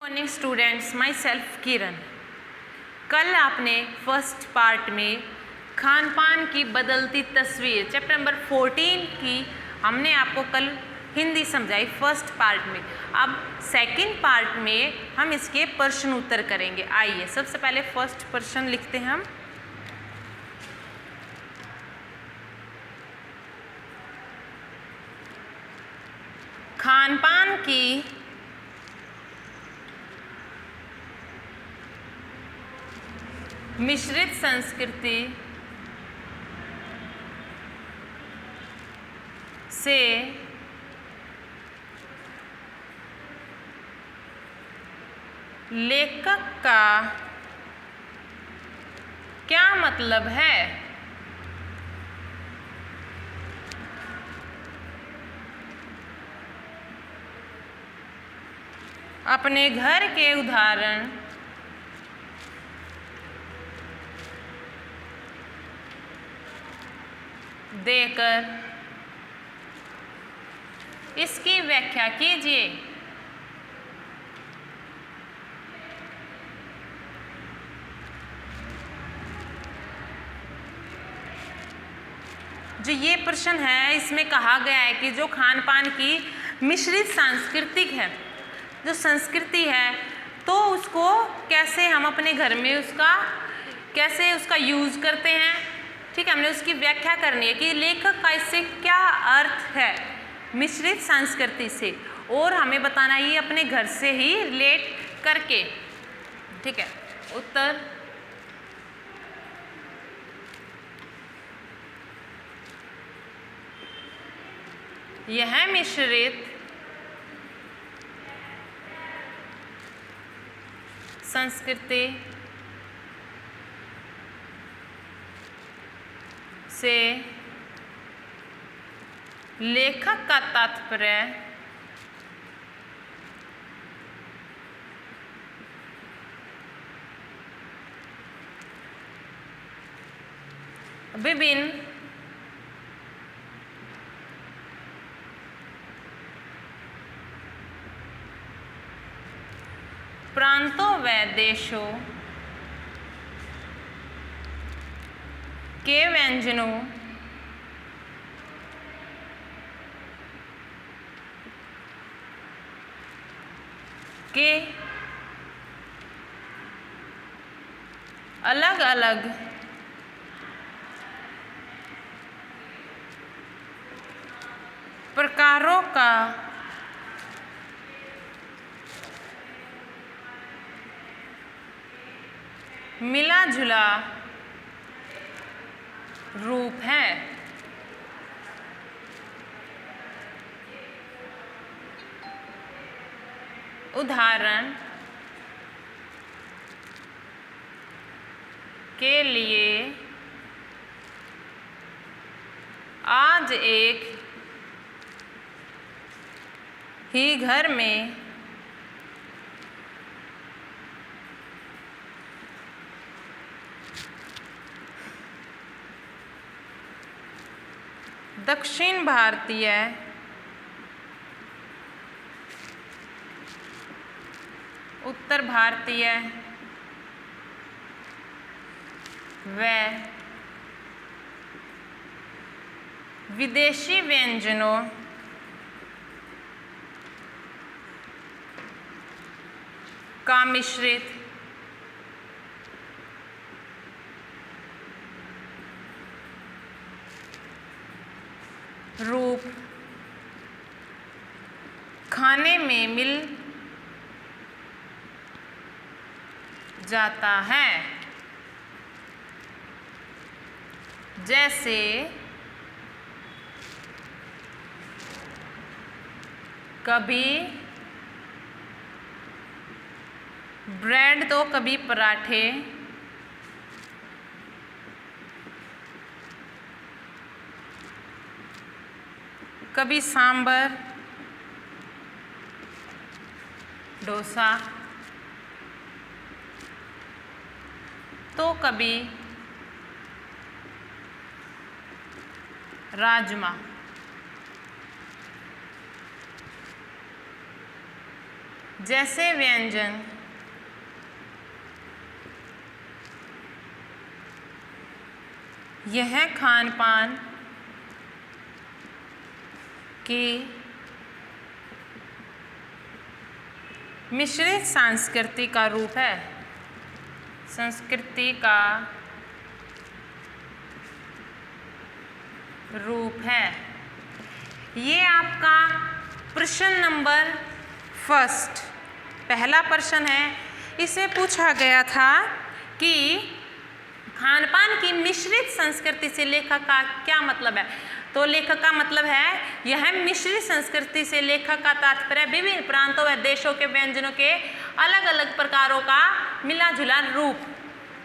Morning students, my self किरण। कल आपने first part में खान पान की बदलती तस्वीर चैप्टर नंबर 14 की हमने आपको कल हिंदी समझाई फर्स्ट पार्ट में। अब सेकंड पार्ट में हम इसके प्रश्न उत्तर करेंगे। आइए सबसे पहले फर्स्ट प्रश्न लिखते हैं हम। खान पान की मिश्रित संस्कृति से लेखक का क्या मतलब है? अपने घर के उदाहरण देकर इसकी व्याख्या कीजिए। जो ये प्रश्न है इसमें कहा गया है कि जो खान पान की मिश्रित सांस्कृतिक है, जो संस्कृति है, तो उसको कैसे हम अपने घर में कैसे उसका यूज़ करते हैं। ठीक है, हमने उसकी व्याख्या करनी है कि लेखक का इससे क्या अर्थ है मिश्रित संस्कृति से, और हमें बताना ये अपने घर से ही रिलेट करके। ठीक है, उत्तर यह मिश्रित संस्कृति से लेखक का तात्पर्य विभिन्न प्रांतों व देशों के व्यंजनों के अलग अलग प्रकारों का मिला जुला रूप है। उदाहरण के लिए आज एक ही घर में दक्षिण भारतीय उत्तर भारतीय व विदेशी व्यंजनों का मिश्रित रूप खाने में मिल जाता है। जैसे कभी ब्रेड तो कभी पराठे, कभी सांभर डोसा, तो कभी राजमा। जैसे व्यंजन यह खान पान की मिश्रित संस्कृति का रूप है। संस्कृति का रूप है। ये आपका प्रश्न नंबर फर्स्ट पहला प्रश्न है। इसमें पूछा गया था कि खान पान की मिश्रित संस्कृति से लेखक का क्या मतलब है। तो लेखक का मतलब है यह मिश्रित संस्कृति से लेखक का तात्पर्य विभिन्न प्रांतों व देशों के व्यंजनों के अलग अलग प्रकारों का मिला जुला रूप।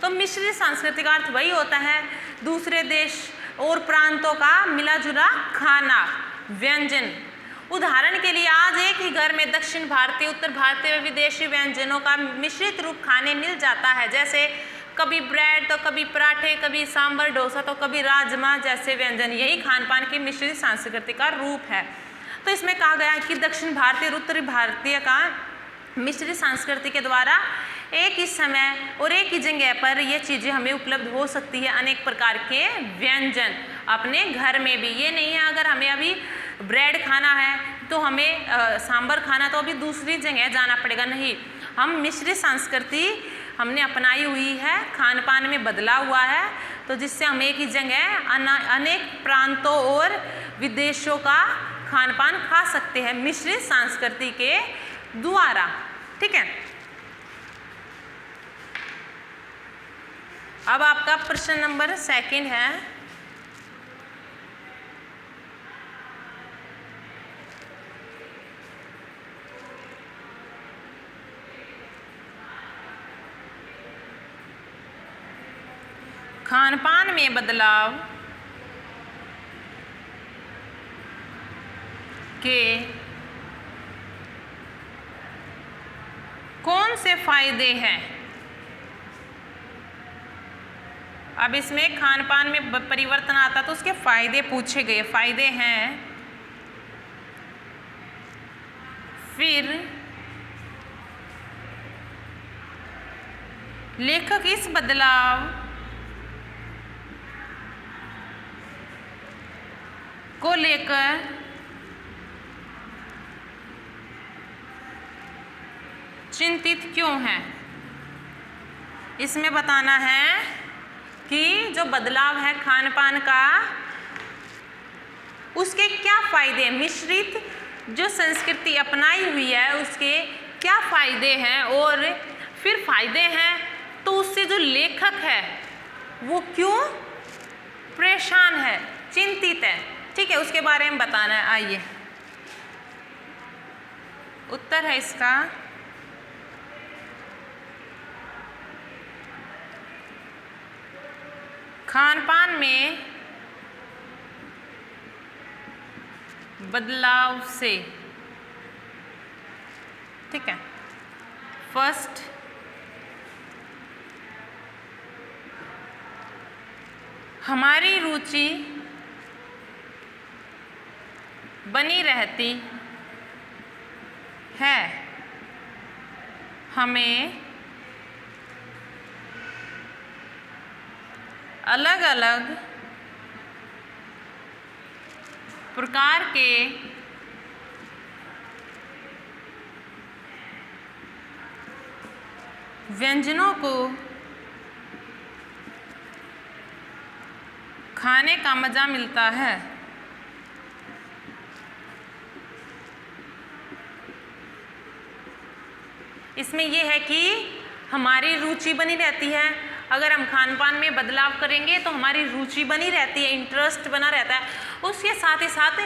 तो मिश्रित संस्कृति का अर्थ वही होता है दूसरे देश और प्रांतों का मिला जुला खाना व्यंजन। उदाहरण के लिए आज एक ही घर में दक्षिण भारतीय, उत्तर भारतीय व विदेशी व्यंजनों का मिश्रित रूप खाने मिल जाता है। जैसे कभी ब्रेड तो कभी पराठे, कभी सांभर डोसा तो कभी राजमा जैसे व्यंजन। यही खान पान की मिश्रित संस्कृति का रूप है। तो इसमें कहा गया है कि दक्षिण भारतीय और उत्तरी भारतीय का मिश्रित संस्कृति के द्वारा एक ही समय और एक ही जगह पर ये चीज़ें हमें उपलब्ध हो सकती है। अनेक प्रकार के व्यंजन अपने घर में भी। ये नहीं है अगर हमें अभी ब्रेड खाना है तो हमें सांभर खाना तो अभी दूसरी जगह जाना पड़ेगा, नहीं। हम मिश्रित संस्कृति हमने अपनाई हुई है, खान पान में बदला हुआ है, तो जिससे हम एक ही जगह अनेक प्रांतों और विदेशों का खान पान खा सकते हैं मिश्रित संस्कृति के द्वारा। ठीक है। अब आपका प्रश्न नंबर सेकंड है। खान पान में बदलाव के कौन से फायदे हैं। अब इसमें खान पान में परिवर्तन आता तो उसके फायदे पूछे गए। फायदे हैं फिर लेखक इस बदलाव को लेकर चिंतित क्यों हैं। इसमें बताना है कि जो बदलाव है खान पान का उसके क्या फायदे हैं, मिश्रित जो संस्कृति अपनाई हुई है उसके क्या फायदे हैं, और फिर फायदे हैं तो उससे जो लेखक है वो क्यों परेशान है, चिंतित है। ठीक है, उसके बारे में बताना है। आइए उत्तर है इसका खान पान में बदलाव से। ठीक है, फर्स्ट हमारी रुचि बनी रहती है। हमें अलग अलग प्रकार के व्यंजनों को खाने का मज़ा मिलता है। इसमें यह है कि हमारी रुचि बनी रहती है। अगर हम खान पान में बदलाव करेंगे तो हमारी रुचि बनी रहती है, इंटरेस्ट बना रहता है। उसके साथ ही साथ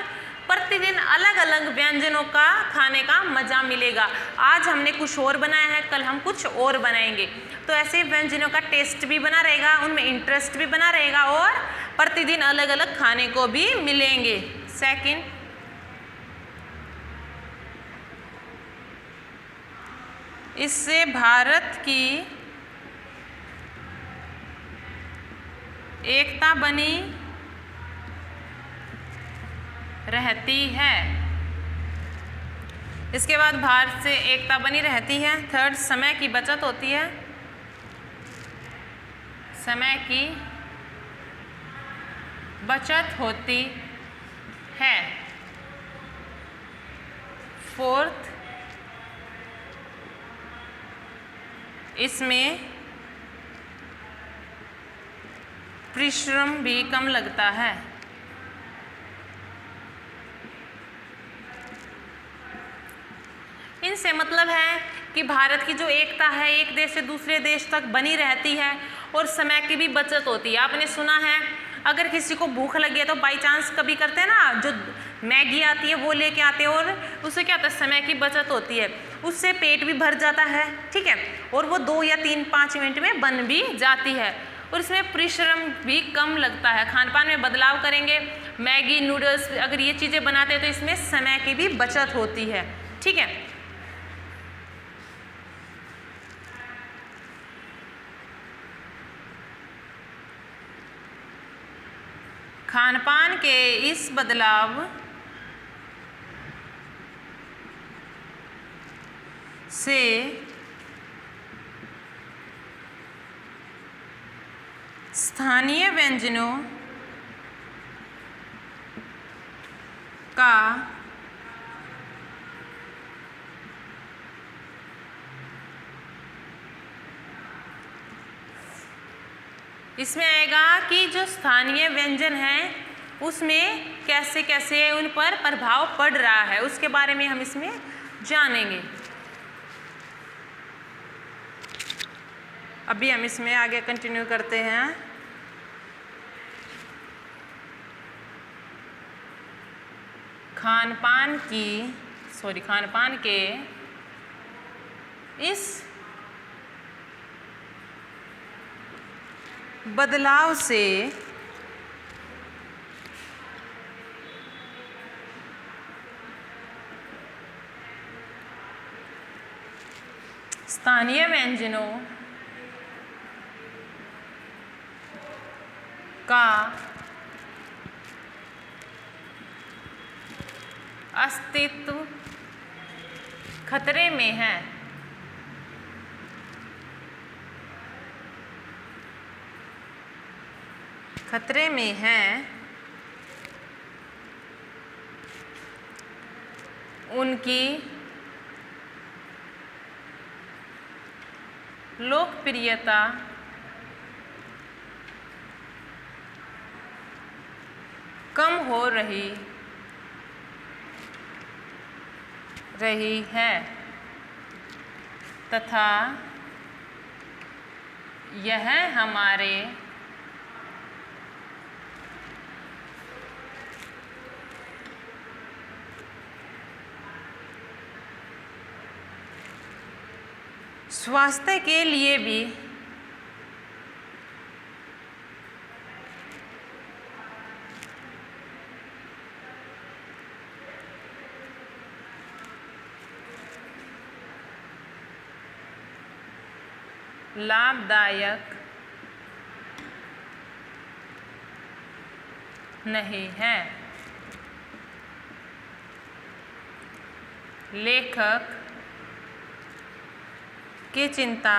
प्रतिदिन अलग अलग व्यंजनों का खाने का मज़ा मिलेगा। आज हमने कुछ और बनाया है, कल हम कुछ और बनाएंगे, तो ऐसे व्यंजनों का टेस्ट भी बना रहेगा, उनमें इंटरेस्ट भी बना रहेगा और प्रतिदिन अलग अलग खाने को भी मिलेंगे। सेकंड, इससे भारत की एकता बनी रहती है। इसके बाद भारत से एकता बनी रहती है। थर्ड, समय की बचत होती है, समय की बचत होती है। फोर्थ, इसमें परिश्रम भी कम लगता है। इनसे मतलब है कि भारत की जो एकता है एक देश से दूसरे देश तक बनी रहती है और समय की भी बचत होती है। आपने सुना है अगर किसी को भूख लगी है तो बाई चांस कभी करते हैं ना, जो मैगी आती है वो लेके आते हैं और उससे क्या होता है, समय की बचत होती है, उससे पेट भी भर जाता है, ठीक है, और वो 2 या 3-5 मिनट में बन भी जाती है और इसमें परिश्रम भी कम लगता है। खान पान में बदलाव करेंगे, मैगी, नूडल्स, अगर ये चीज़ें बनाते हैं तो इसमें समय की भी बचत होती है, ठीक है। खान पान के इस बदलाव से स्थानीय व्यंजनों का इसमें आएगा कि जो स्थानीय व्यंजन हैं उसमें कैसे कैसे उन पर प्रभाव पड़ रहा है उसके बारे में हम इसमें जानेंगे। अभी हम इसमें आगे कंटिन्यू करते हैं। खान पान के इस बदलाव से स्थानीय व्यंजनों का अस्तित्व खतरे में है। खतरे में है। उनकी लोकप्रियता कम हो रही है तथा यह हमारे स्वास्थ्य के लिए भी लाभदायक नहीं है। लेखक की चिंता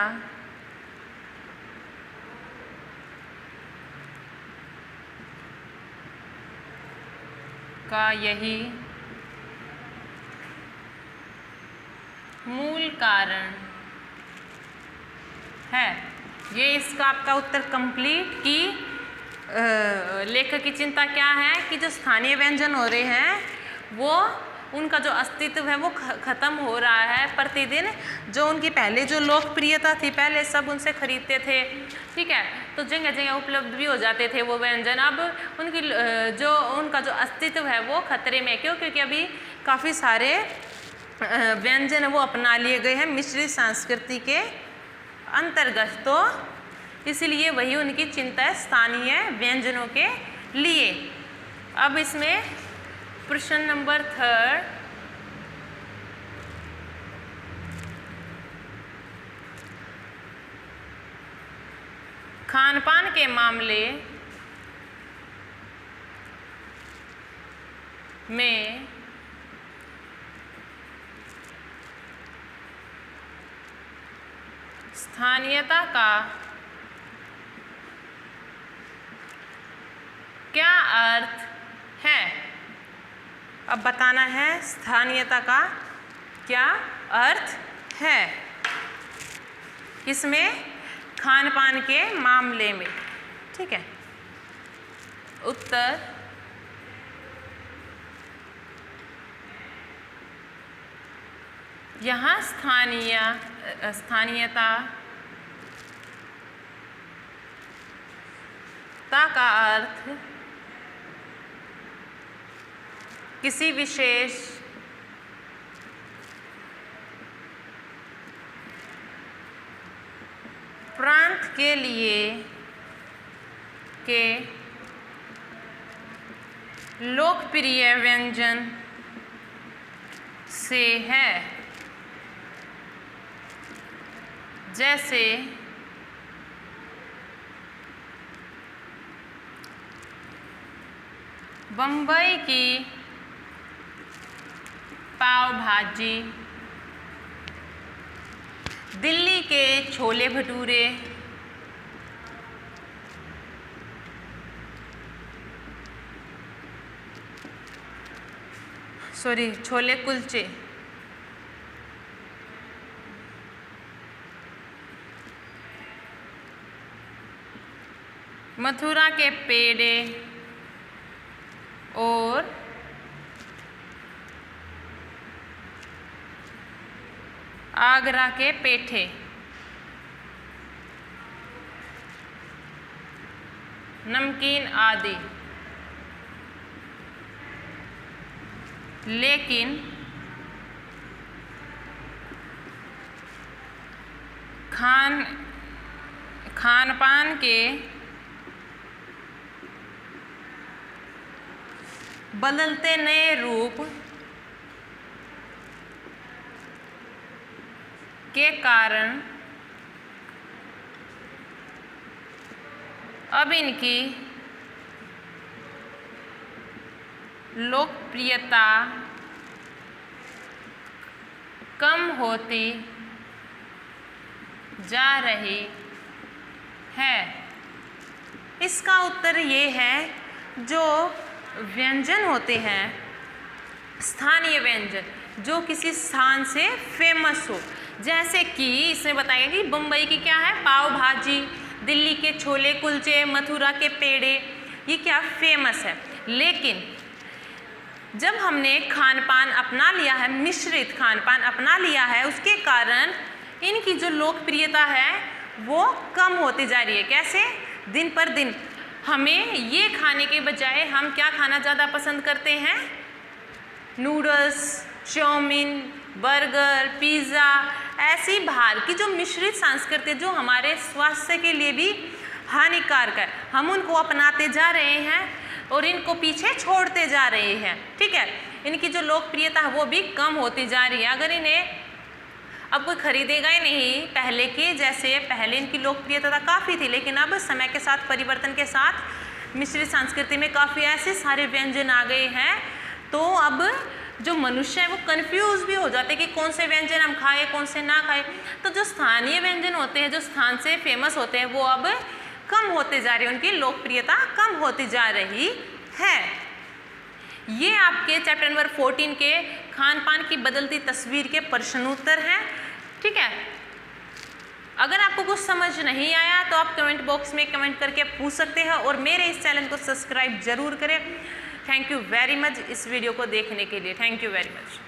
का यही मूल कारण है। ये इसका आपका उत्तर कंप्लीट कि लेखक की चिंता क्या है कि जो स्थानीय व्यंजन हो रहे हैं वो उनका जो अस्तित्व है वो ख़त्म हो रहा है प्रतिदिन। जो उनकी पहले जो लोकप्रियता थी, पहले सब उनसे खरीदते थे, ठीक है, तो जगह जगह उपलब्ध भी हो जाते थे वो व्यंजन। अब उनकी जो उनका जो अस्तित्व है वो खतरे में। क्यों? क्योंकि अभी काफ़ी सारे व्यंजन वो अपना लिए गए हैं मिश्रित संस्कृति के अंतर्गत, तो इसलिए वही उनकी चिंता है स्थानीय व्यंजनों के लिए। अब इसमें प्रश्न नंबर 3, खान पान के मामले में स्थानीयता का क्या अर्थ है? अब बताना है स्थानीयता का क्या अर्थ है इसमें, खान पान के मामले में। ठीक है, उत्तर यहाँ स्थानीयता का अर्थ किसी विशेष प्रांत के लिए के लोकप्रिय व्यंजन से है, जैसे बम्बई की पाव भाजी, दिल्ली के छोले भटूरे, छोले कुलचे, मथुरा के पेड़े और आगरा के पेठे। नमकीन आदि। लेकिन खान पान के बदलते नए रूप के कारण अब इनकी लोकप्रियता कम होती जा रही है। इसका उत्तर ये है, जो व्यंजन होते हैं, स्थानीय व्यंजन जो किसी स्थान से फेमस हो, जैसे कि इसमें बताया कि बम्बई की क्या है, पाव भाजी, दिल्ली के छोले कुलचे, मथुरा के पेड़े, ये क्या फेमस है। लेकिन जब हमने खान पान अपना लिया है, मिश्रित खान पान अपना लिया है, उसके कारण इनकी जो लोकप्रियता है वो कम होती जा रही है। कैसे? दिन पर दिन हमें ये खाने के बजाय हम क्या खाना ज़्यादा पसंद करते हैं? नूडल्स, चाउमीन, बर्गर, पिज़्ज़ा, ऐसी बाहर की जो मिश्रित संस्कृति है, जो हमारे स्वास्थ्य के लिए भी हानिकारक है, हम उनको अपनाते जा रहे हैं और इनको पीछे छोड़ते जा रहे हैं। ठीक है, इनकी जो लोकप्रियता है वो भी कम होती जा रही है। अगर इन्हें अब कोई खरीदेगा ही नहीं पहले के जैसे। पहले इनकी लोकप्रियता काफ़ी थी, लेकिन अब समय के साथ, परिवर्तन के साथ मिश्रित संस्कृति में काफ़ी ऐसे सारे व्यंजन आ गए हैं, तो अब जो मनुष्य है वो कंफ्यूज भी हो जाते हैं कि कौन से व्यंजन हम खाएं, कौन से ना खाएं। तो जो स्थानीय व्यंजन होते हैं, जो स्थान से फेमस होते हैं, वो अब कम होते जा रहे हैं, उनकी लोकप्रियता कम होती जा रही है। ये आपके चैप्टर नंबर 14 के खान पान की बदलती तस्वीर के प्रश्नोत्तर हैं। ठीक है, अगर आपको कुछ समझ नहीं आया तो आप कमेंट बॉक्स में कमेंट करके पूछ सकते हैं और मेरे इस चैनल को सब्सक्राइब जरूर करें। थैंक यू वेरी मच इस वीडियो को देखने के लिए। Thank you very much.